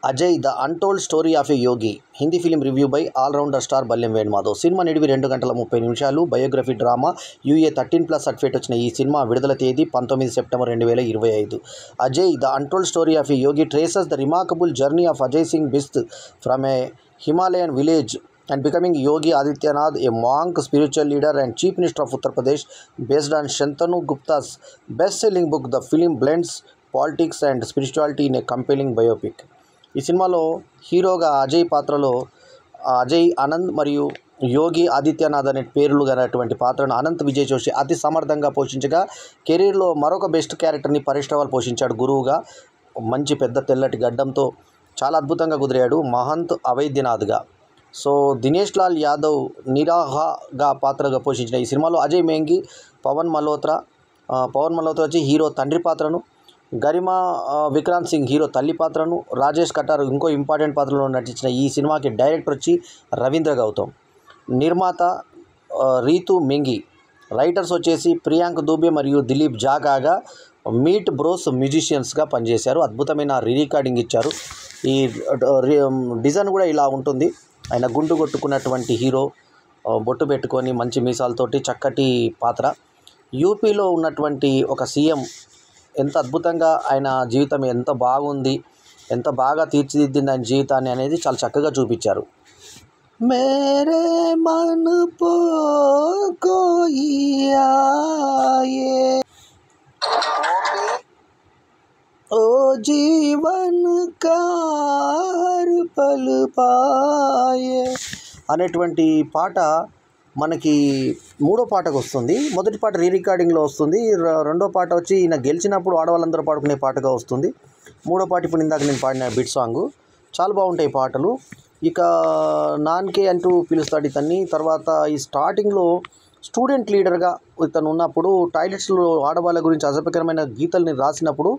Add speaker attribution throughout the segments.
Speaker 1: Ajay the untold story of a Yogi Hindi film review by all rounder star Ballem Venumadhav. సినిమా నిడివి 2 గంటల 30 నిమిషాలు. Biography drama. యూఏ 13+ సర్టిఫికేట్ వచ్చిన ఈ సినిమా విడుదల తేదీ 19 September 2025. Ajay the untold story of a Yogi traces the remarkable journey of Ajay Singh Bisht from A Himalayan village and becoming Yogi Adityanath, a monk, spiritual leader and Chief Minister of Uttar Pradesh, based on Shantanu Gupta's best-selling book. The film blends politics and spirituality in a compelling biopic. ఈ సినిమాలో హీరోగా అజయ్ పాత్రలో అజయ్ ఆనంద్ మరియు యోగి ఆదిత్యనాథ్ అనే పేర్లు గలటువంటి పాత్రను అనంత్ విజయ్ జోషి అతి సమర్థంగా పోషించగా, కెరీర్లో మరొక బెస్ట్ క్యారెక్టర్ని పరేష్ రావల్ పోషించాడు. గురువుగా మంచి పెద్ద తెల్లటి గడ్డంతో చాలా అద్భుతంగా కుదిరాడు మహంత్ అవైద్యనాథ్గా. సో దినేష్ లాల్ యాదవ్ నిరాహగా పాత్రగా పోషించిన ఈ సినిమాలో అజయ్ మేంగి, పవన్ మల్హోత్రా వచ్చి హీరో తండ్రి పాత్రను, గరిమా విక్రాంత్ సింగ్ హీరో తల్లి పాత్రను, రాజేష్ కటార్ ఇంకో ఇంపార్టెంట్ పాత్రలో నటించిన ఈ సినిమాకి డైరెక్టర్ వచ్చి రవీంద్ర గౌతమ్, నిర్మాత రీతు మెంగి, రైటర్స్ వచ్చేసి ప్రియాంక్ దూబే మరియు దిలీప్ జా కాగా మీట్ బ్రోస్ మ్యూజిషియన్స్గా పనిచేశారు. అద్భుతమైన రికార్డింగ్ ఇచ్చారు. ఈ డిజైన్ కూడా ఇలా ఉంటుంది. ఆయన గుండు కొట్టుకున్నటువంటి హీరో, బొట్టు పెట్టుకొని మంచి మీసాలతోటి చక్కటి పాత్ర. యూపీలో ఉన్నటువంటి ఒక సీఎం ఎంత అద్భుతంగా ఆయన జీవితం ఎంత బాగుంది, ఎంత బాగా తీర్చిదిద్దింది ఆయన జీవితాన్ని అనేది చాలా చక్కగా చూపించారు. మేరే మన్ పో కోయి ఆయే ఓ జీవన్ కార్ పల్ పాయే అనేటువంటి పాట మనకి మూడో పాటకు వస్తుంది. మొదటి పాట రికార్డింగ్లో వస్తుంది. రెండో పాట వచ్చి ఈయన గెలిచినప్పుడు ఆడవాళ్ళందరూ పాడుకునే పాటగా వస్తుంది. మూడో పాట ఇప్పుడు ఇందాక నేను పాడిన బిట్ సాంగ్. చాలా బాగుంటాయి పాటలు. ఇక నాన్కే అంటూ పిలుస్తాడు ఇతన్ని. తర్వాత ఈ స్టార్టింగ్లో స్టూడెంట్ లీడర్గా ఇతను ఉన్నప్పుడు టాయిలెట్స్లో ఆడవాళ్ళ గురించి అసభ్యకరమైన గీతల్ని రాసినప్పుడు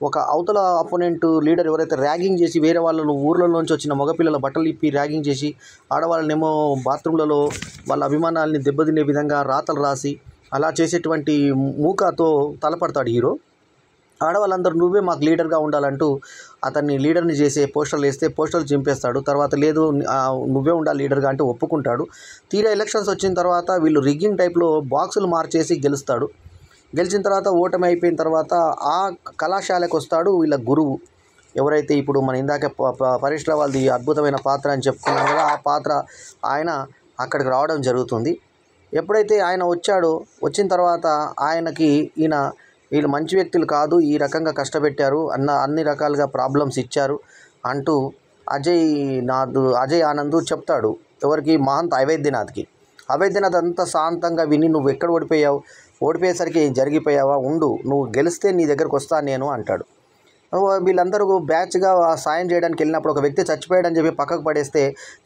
Speaker 1: ఒక అవతల అపోనెంట్ లీడర్ ఎవరైతే ర్యాగింగ్ చేసి వేరే వాళ్ళను ఊర్లలోంచి వచ్చిన మగపిల్లల బట్టలు ఇప్పి ర్యాగింగ్ చేసి ఆడవాళ్ళనేమో బాత్రూంలలో వాళ్ళ అభిమానాలని దెబ్బతినే విధంగా రాతలు రాసి అలా చేసేటువంటి మూకతో తలపడతాడు హీరో. ఆడవాళ్ళందరూ నువ్వే మాకు లీడర్గా ఉండాలంటూ అతన్ని లీడర్ని చేసే పోస్టర్లు వేస్తే పోస్టర్లు చింపేస్తాడు. తర్వాత లేదు నువ్వే ఉండాలి లీడర్గా అంటే ఒప్పుకుంటాడు. తీరా ఎలక్షన్స్ వచ్చిన తర్వాత వీళ్ళు రిగ్గింగ్ టైప్లో బాక్సులు మార్చేసి గెలుస్తాడు. గెలిచిన తర్వాత ఓటమి అయిపోయిన తర్వాత ఆ కళాశాలకు వస్తాడు వీళ్ళ గురువు, ఎవరైతే ఇప్పుడు మన ఇందాక పరేష్ రావల్ది అద్భుతమైన పాత్ర అని చెప్పుకున్నాం కదా, ఆ పాత్ర ఆయన అక్కడికి రావడం జరుగుతుంది. ఎప్పుడైతే ఆయన వచ్చాడో, వచ్చిన తర్వాత ఆయనకి వీళ్ళు మంచి వ్యక్తులు కాదు, ఈ రకంగా కష్టపెట్టారు అన్ని రకాలుగా ప్రాబ్లమ్స్ ఇచ్చారు అంటూ అజయ్ ఆనంద్ చెప్తాడు. ఎవరికి? మహంత్ అవైద్యనాథ్కి. అవైద్యనాథ్ అంతా శాంతంగా విని, నువ్వు ఎక్కడ ఓడిపోయేసరికి జరిగిపోయావా, ఉండు, నువ్వు గెలిస్తే నీ దగ్గరకు వస్తాను నేను అంటాడు. వీళ్ళందరూ బ్యాచ్గా సాయం చేయడానికి వెళ్ళినప్పుడు ఒక వ్యక్తి చచ్చిపోయాడని చెప్పి పక్కకు పడేస్తే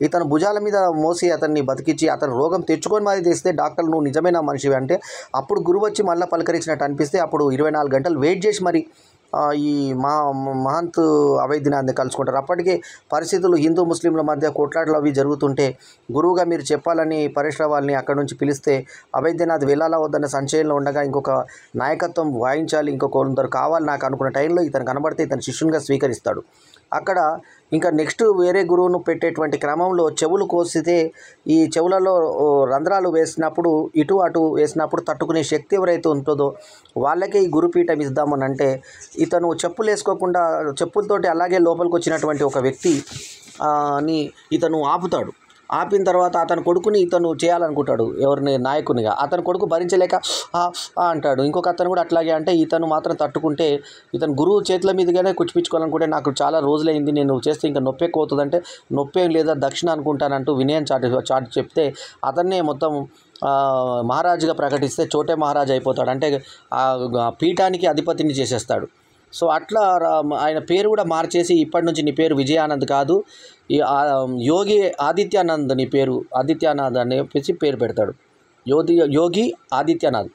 Speaker 1: ఇతను భుజాల మీద మోసి అతన్ని బతికించి అతను రోగం తెచ్చుకొని మరి తెస్తే డాక్టర్ నువ్వు నిజమైన మనిషివి అంటే అప్పుడు గురువు వచ్చి మళ్ళీ పలకరించినట్టు అనిపిస్తే అప్పుడు 24 గంటలు వెయిట్ చేసి మరి ఈ మహంత్ అవైద్యనాథ్ని కలుసుకుంటారు. అప్పటికే పరిస్థితులు హిందూ ముస్లింల మధ్య కొట్లాటలు అవి జరుగుతుంటే గురువుగా మీరు చెప్పాలని పరేష్ రావల్ని అక్కడ నుంచి పిలిస్తే అవైద్యనాథ్ వెళ్ళాలా వద్దన్న సంశయంలో ఉండగా ఇంకొక నాయకత్వం వాయించాలి, కొందరు కావాలి నాకు అనుకున్న టైంలో ఇతను కనబడితే ఇతను శిష్యునిగా స్వీకరిస్తాడు. అక్కడ ఇంకా నెక్స్ట్ వేరే గురువును పెట్టేటువంటి క్రమంలో చెవులు కోసితే ఈ చెవులలో రంధ్రాలు వేసినప్పుడు ఇటు అటు వేసినప్పుడు తట్టుకునే శక్తి ఎవరైతే ఉంటుందో వాళ్ళకే ఈ గురుపీఠం ఇద్దామని అంటే ఇతను చెప్పులు వేసుకోకుండా చెప్పులతోటి అలాగే లోపలికి వచ్చినటువంటి ఒక వ్యక్తి ఇతను ఆపుతాడు. ఆపిన తర్వాత అతని కొడుకుని ఇతను చేయాలనుకుంటాడు, ఎవరిని నాయకునిగా. అతని కొడుకు భరించలేక అంటాడు. ఇంకొక అతను కూడా అట్లాగే అంటే ఇతను మాత్రం తట్టుకుంటే ఇతను గురువు చేతుల మీదుగానే కుచ్చిపించుకోవాలనుకుంటే నాకు చాలా రోజులైంది, నేను చేస్తే ఇంకా నొప్పి ఎక్కువ అవుతుందంటే నొప్పేం లేదా దక్షిణ అనుకుంటానంటూ వినయం చాటి చెప్తే అతన్నే మొత్తం మహారాజుగా ప్రకటిస్తే చోటే మహారాజు అయిపోతాడు. అంటే ఆ పీఠానికి అధిపతిని చేసేస్తాడు. సో అట్లా ఆయన పేరు కూడా మార్చేసి ఇప్పటి నుంచి నీ పేరు విజయానంద్ కాదు, యోగి ఆదిత్యానంద్, నీ పేరు ఆదిత్యనాథ్ అని చెప్పేసి పేరు పెడతాడు. యోగి ఆదిత్యనాథ్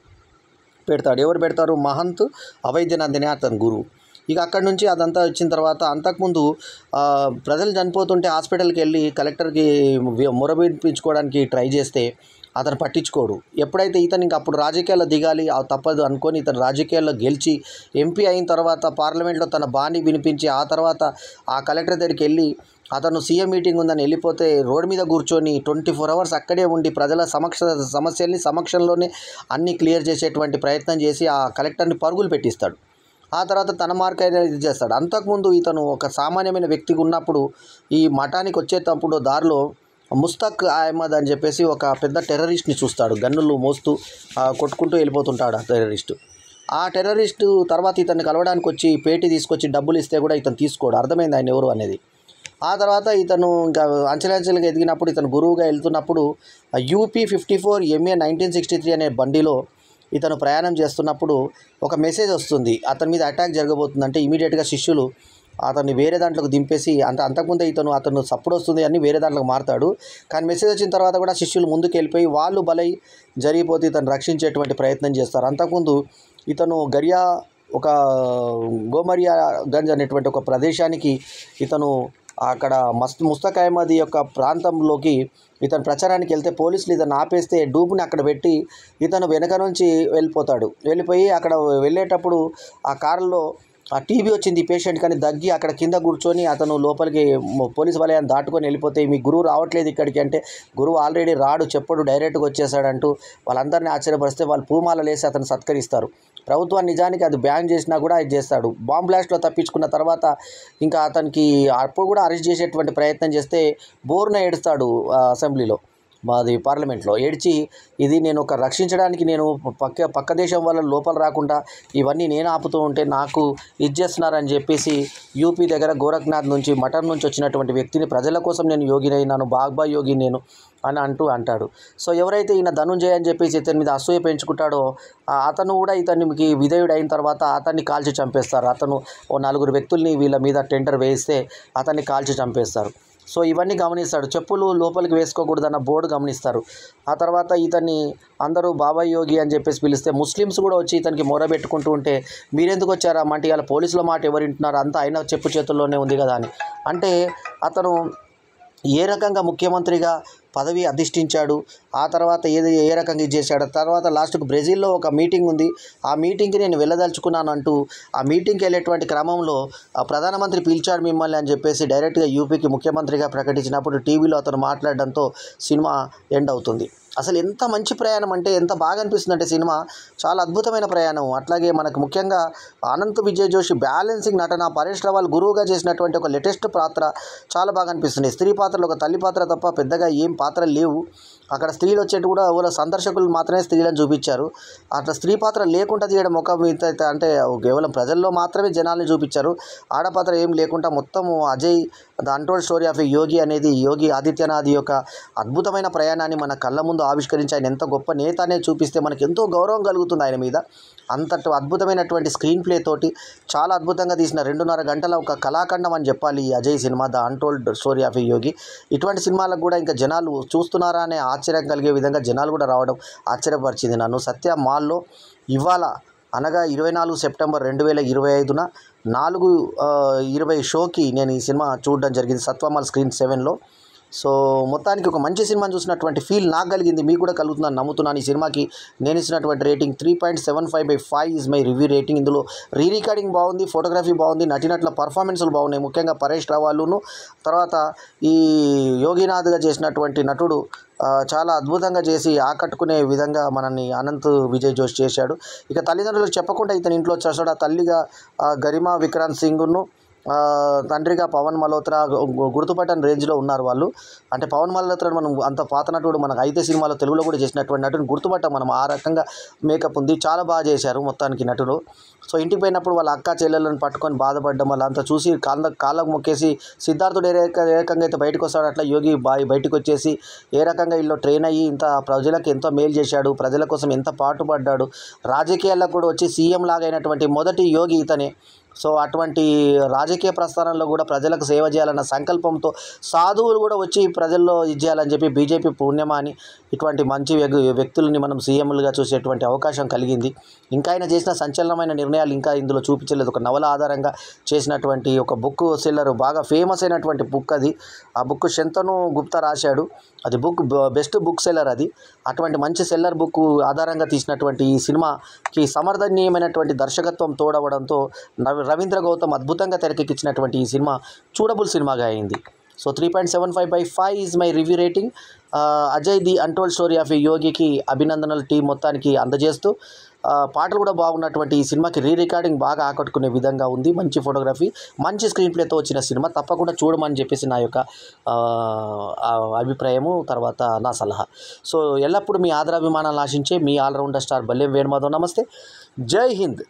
Speaker 1: పెడతాడు. ఎవరు పెడతారు? మహంత్ అవైద్యనాథ్ అనే అతని గురువు. ఇక అక్కడి నుంచి అదంతా వచ్చిన తర్వాత అంతకుముందు ప్రజలు చనిపోతుంటే హాస్పిటల్కి వెళ్ళి కలెక్టర్కి మొరబెట్టించుకోవడానికి ట్రై చేస్తే అతను పట్టించుకోడు. ఎప్పుడైతే ఇతను ఇంక అప్పుడు రాజకీయాల్లో దిగాలి తప్పదు అనుకొని ఇతను రాజకీయాల్లో గెలిచి ఎంపీ అయిన తర్వాత పార్లమెంట్లో తన బాణి వినిపించి ఆ తర్వాత ఆ కలెక్టర్ దగ్గరికి వెళ్ళి అతను సీఎం మీటింగ్ ఉందని వెళ్ళిపోతే రోడ్డు మీద కూర్చొని 24 అవర్స్ అక్కడే ఉండి ప్రజల సమస్యల్ని సమక్షంలోనే అన్నీ క్లియర్ చేసేటువంటి ప్రయత్నం చేసి ఆ కలెక్టర్ని పరుగులు పెట్టిస్తాడు. ఆ తర్వాత తన మార్క్ అనేది ఇది చేస్తాడు. అంతకుముందు ఇతను ఒక సామాన్యమైన వ్యక్తిగా ఉన్నప్పుడు ఈ మఠానికి వచ్చేటప్పుడు దారిలో ముస్తక్ అహ్మద్ అని చెప్పేసి ఒక పెద్ద టెర్రరిస్ట్ని చూస్తాడు. గన్నులు మోస్తూ కొట్టుకుంటూ వెళ్ళిపోతుంటాడు ఆ టెర్రరిస్టు. ఆ టెర్రరిస్టు తర్వాత ఇతన్ని కలవడానికి వచ్చి పేటీ తీసుకొచ్చి డబ్బులు ఇస్తే కూడా ఇతను తీసుకోడు. అర్థమైంది ఆయన ఎవరు అనేది. ఆ తర్వాత ఇతను ఇంకా అంచెలంచెలుగా ఎదిగినప్పుడు ఇతను గురువుగా వెళ్తున్నప్పుడు యూపీ 54 MA 1963 అనే బండిలో ఇతను ప్రయాణం చేస్తున్నప్పుడు ఒక మెసేజ్ వస్తుంది, అతని మీద అటాక్ జరగబోతుందంటే ఇమీడియట్గా శిష్యులు అతన్ని వేరే దాంట్లోకి దింపేసి అంతకుముందే అతను సప్పుడు వస్తుంది అని వేరే దాంట్లోకి మారుతాడు. కానీ మెసేజ్ వచ్చిన తర్వాత కూడా శిష్యులు ముందుకు వెళ్ళిపోయి వాళ్ళు బలై జరిగిపోతే ఇతను రక్షించేటువంటి ప్రయత్నం చేస్తారు. అంతకుముందు ఇతను గరియా ఒక గోమరియా గంజ్ అనేటువంటి ఒక ప్రదేశానికి ఇతను అక్కడ ముస్తక్ అహ్మద్ యొక్క ప్రాంతంలోకి ఇతను ప్రచారానికి వెళ్తే పోలీసులు ఇతను ఆపేస్తే డూపుని అక్కడ పెట్టి ఇతను వెనక నుంచి వెళ్ళిపోయి అక్కడ వెళ్ళేటప్పుడు ఆ కారులో ఆ టీబీ వచ్చింది పేషెంట్ కానీ దగ్గి అక్కడ కింద కూర్చొని అతను లోపలికి పోలీస్ వలయాన్ని దాటుకొని వెళ్ళిపోతే మీ గురువు రావట్లేదు ఇక్కడికి అంటే గురువు ఆల్రెడీ రాడు చెప్పడు డైరెక్ట్గా వచ్చేసాడంటూ వాళ్ళందరినీ ఆశ్చర్యపరిస్తే వాళ్ళు పూమాలలు వేసి అతను సత్కరిస్తారు. ప్రభుత్వం నిజానికి అది బ్యాన్ చేసినా కూడా అది చేస్తాడు. బాంబ్ బ్లాస్ట్లో తప్పించుకున్న తర్వాత ఇంకా అతనికి అప్పుడు కూడా అరెస్ట్ చేసేటువంటి ప్రయత్నం చేస్తే బోర్న ఏడుస్తాడు అసెంబ్లీలో మాది పార్లమెంట్లో ఏడ్చి ఇది నేను ఒక రక్షించడానికి నేను పక్క దేశం వల్ల లోపల రాకుండా ఇవన్నీ నేను ఆపుతూ ఉంటే నాకు ఇది చేస్తున్నారని చెప్పేసి యూపీ దగ్గర గోరఖ్నాథ్ నుంచి మఠం నుంచి వచ్చినటువంటి వ్యక్తిని ప్రజల కోసం నేను యోగినైనాను బాగ్బా యోగి నేను అని అంటాడు. సో ఎవరైతే ఈయన ధనుంజయ అని చెప్పేసి ఇతని మీద అసూయ పెంచుకుంటాడో అతను కూడా ఇతనికి విధేయుడు అయిన తర్వాత అతన్ని కాల్చి చంపేస్తారు. అతను ఓ 4 వ్యక్తుల్ని వీళ్ళ మీద టెండర్ వేయిస్తే అతన్ని కాల్చి చంపేస్తారు. సో ఇవన్నీ గమనిస్తాడు. చెప్పులు లోపలికి వేసుకోకూడదన్న బోర్డు గమనిస్తారు. ఆ తర్వాత ఇతన్ని అందరూ బాబాయ్ యోగి అని చెప్పేసి పిలిస్తే ముస్లిమ్స్ కూడా వచ్చి ఇతనికి మొరబెట్టుకుంటూ ఉంటే మీరెందుకు వచ్చారా అంటే ఇలా పోలీసుల మాట ఎవరు వింటున్నారు అంతా ఆయన చెప్పు చేతుల్లోనే ఉంది కదా అని అంటే అతను ఏ రకంగా ముఖ్యమంత్రిగా పదవి అధిష్ఠించాడు, ఆ తర్వాత ఏ రకంగా ఇది చేశాడు. తర్వాత లాస్ట్కు బ్రెజిల్లో ఒక మీటింగ్ ఉంది, ఆ మీటింగ్కి నేను వెళ్ళదలుచుకున్నాను అంటూ ఆ మీటింగ్కి వెళ్ళేటువంటి క్రమంలో ప్రధానమంత్రి పిలిచాడు మిమ్మల్ని అని చెప్పేసి డైరెక్ట్గా యూపీకి ముఖ్యమంత్రిగా ప్రకటించినప్పుడు టీవీలో అతను మాట్లాడడంతో సినిమా ఎండ్ అవుతుంది. అసలు ఎంత మంచి ప్రయాణం అంటే ఎంత బాగా అనిపిస్తుంది అంటే సినిమా చాలా అద్భుతమైన ప్రయాణం. అట్లాగే మనకు ముఖ్యంగా అనంత్ విజయ్ జోషి బ్యాలెన్సింగ్ నటన, పరేష్ రావల్ గురువుగా చేసినటువంటి ఒక లేటెస్ట్ పాత్ర చాలా బాగా అనిపిస్తుంది. స్త్రీ పాత్రలు ఒక తల్లి పాత్ర తప్ప పెద్దగా ఏం పాత్రలు లేవు. అక్కడ స్త్రీలు వచ్చేట్టు కూడా ఎవరో సందర్శకులు మాత్రమే స్త్రీలను చూపించారు. అట్లా స్త్రీ పాత్ర లేకుండా తీయడం ఒక అంటే కేవలం ప్రజల్లో మాత్రమే జనాల్ని చూపించారు. ఆడపాత్ర ఏం లేకుండా మొత్తము Ajay the untold story of Yogi అనేది యోగి ఆదిత్యనాథ్ యొక్క అద్భుతమైన ప్రయాణాన్ని మన కళ్ళ ముందు ఆవిష్కరించి ఆయన ఎంత గొప్ప నేత అనేది చూపిస్తే మనకు ఎంతో గౌరవం కలుగుతుంది ఆయన మీద. అంతటి అద్భుతమైనటువంటి స్క్రీన్ ప్లే తోటి చాలా అద్భుతంగా తీసిన 2.5 గంటల ఒక కళాఖండం అని చెప్పాలి ఈ అజయ్ సినిమా the untold story of Yogi. ఇటువంటి సినిమాలకు కూడా ఇంకా జనాలు చూస్తున్నారా అనే ఆశ్చర్యం కలిగే విధంగా జనాలు కూడా రావడం ఆశ్చర్యపరిచింది నన్ను. సత్య మాల్లో ఇవాళ అనగా 24 సెప్టెంబర్ 2025న 4:20 షోకి నేను ఈ సినిమా చూడడం జరిగింది సత్వమాల్ స్క్రీన్ 7లో. సో మొత్తానికి ఒక మంచి సినిమాని చూసినటువంటి ఫీల్ నాకు కలిగింది, మీకు కూడా కలుగుతుందని నమ్ముతున్నాను. ఈ సినిమాకి నేను ఇచ్చినటువంటి rating 3.75/5 is my review rating. ఇందులో రికార్డింగ్ బాగుంది, ఫోటోగ్రఫీ బాగుంది, నటినట్ల పర్ఫార్మెన్స్లు బాగున్నాయి. ముఖ్యంగా పరేష్ రావాలును తర్వాత ఈ యోగినాథ్గా చేసినటువంటి నటుడు చాలా అద్భుతంగా చేసి ఆకట్టుకునే విధంగా మనల్ని అనంత్ విజయ్ జోష్ చేశాడు. ఇక తల్లిదండ్రులకు చెప్పకుండా ఇతని ఇంట్లో వచ్చేసాడు. ఆ తల్లిగా గరిమా విక్రాంత్ సింగ్ను, తండ్రిగా పవన్ మల్హోత్రా గుర్తుపట్టని రేంజ్లో ఉన్నారు వాళ్ళు. అంటే పవన్ మల్హోత్రా మనం అంత పాత నటుడు మనకు అయితే సినిమాలో తెలుగులో కూడా చేసినటువంటి నటుని గుర్తుపట్టాం మనం. ఆ రకంగా మేకప్ ఉంది, చాలా బాగా చేశారు మొత్తానికి నటుడు. సో ఇంటికి పోయినప్పుడు వాళ్ళ అక్క చెల్లెలను పట్టుకొని బాధపడడం వల్ల అంతా చూసి కాళ్ళకు మొక్కేసి సిద్ధార్థుడు ఏ రకంగా అయితే బయటకు వస్తాడు అట్లా యోగి బయటకు వచ్చేసి ఏ రకంగా వీళ్ళు ట్రైన్ అయ్యి ఇంత ప్రజలకు ఎంతో మేలు చేశాడు, ప్రజల కోసం ఎంత పాటుపడ్డాడు, రాజకీయాల్లో కూడా వచ్చి సీఎం లాగా అయినటువంటి మొదటి యోగి ఇతనే. సో అటువంటి రాజకీయ ప్రస్థానంలో కూడా ప్రజలకు సేవ చేయాలన్న సంకల్పంతో సాధువులు కూడా వచ్చి ప్రజల్లో ఇది చేయాలని చెప్పి బీజేపీ పుణ్యమా అని ఇటువంటి మంచి వ్యక్తులని మనం సీఎంలుగా చూసేటువంటి అవకాశం కలిగింది. ఇంకా ఆయన చేసిన సంచలనమైన నిర్ణయాలు ఇంకా ఇందులో చూపించలేదు. ఒక నవల ఆధారంగా చేసినటువంటి ఒక బుక్ సెల్లర్, బాగా ఫేమస్ అయినటువంటి బుక్ అది. ఆ బుక్ శంతను గుప్తా రాశాడు. అది బుక్ బెస్ట్ బుక్ సెల్లర్ అది. అటువంటి మంచి సెల్లర్ బుక్ ఆధారంగా తీసినటువంటి ఈ సినిమాకి సమర్థనీయమైనటువంటి దర్శకత్వం తోడవడంతో రవీంద్ర గౌతమ్ అద్భుతంగా తెరకెక్కించినటువంటి ఈ సినిమా చూడబుల్ సినిమాగా అయింది. So 3.75/5 is my review rating. Ajay the untold story of a యోగికి అభినందనలు టీం మొత్తానికి అందజేస్తూ, పాటలు కూడా బాగున్నటువంటి ఈ సినిమాకి రికార్డింగ్ బాగా ఆకట్టుకునే విధంగా ఉంది. మంచి ఫోటోగ్రఫీ, మంచి స్క్రీన్ ప్లేతో వచ్చిన సినిమా. తప్పకుండా చూడమని చెప్పేసి నా యొక్క అభిప్రాయము, తర్వాత నా సలహా. సో ఎల్లప్పుడూ మీ ఆదరాభిమానాలను ఆశించే మీ ఆల్రౌండర్ స్టార్ బల్లెం వేణుమాధవ్. నమస్తే, జై హింద్.